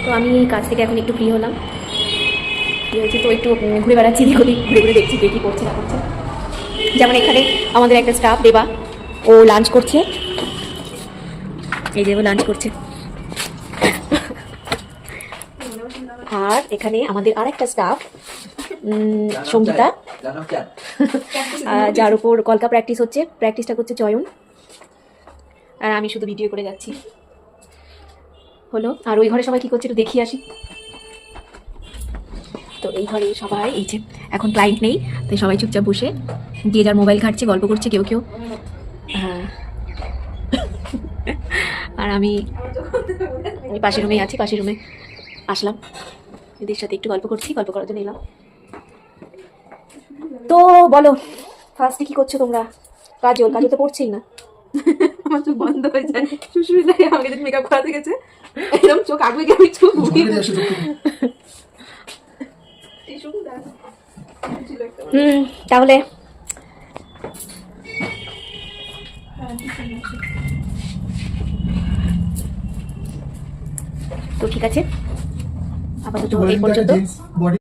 তো আমি কাজ থেকে এখন একটু ফ্রি হলাম, ফ্রি হয়েছি তো একটু ঘুরে বেড়াচ্ছি, দিক ওদিক ঘুরে ঘুরে দেখছি কে কী করছে না করছে। যেমন এখানে আমাদের একটা স্টাফ দেবা, ও লাঞ্চ করছে, এই যে ও লাঞ্চ করছে। আর এখানে আমাদের আর একটা স্টাফ সঙ্গীতা, যার উপর কলকা প্র্যাকটিস হচ্ছে, প্র্যাকটিসটা করছে চয়ন, আর আমি শুধু ভিডিও করে যাচ্ছি। হলো, আর ওই ঘরে সবাই কি করছে একটু দেখিয়ে আসি। তো এই ঘরে সবাই, এই যে এখন ক্লায়েন্ট নেই তাই সবাই চুপচাপ বসে যে যার মোবাইল ঘাটছে, গল্প করছে কেউ কেউ। আর আমি পাশের রুমেই আছি, পাশের রুমে আসলাম, এদের সাথে একটু গল্প করছি, গল্প করার জন্য এলাম। তো বলো, ফার্স্টে কি করছো তোমরা? কাজল তো পড়ছেই না, আমার চোখ বন্ধ হয়ে যায়, শুশুরি লাগে আমাকে যেন মেকআপ করাতে গেছে, একদম চোখ আগুয়ে গিয়ে আমি চোখ বুঝিয়ে তাহলে তো ঠিক আছে, আপাতত এই পর্যন্ত।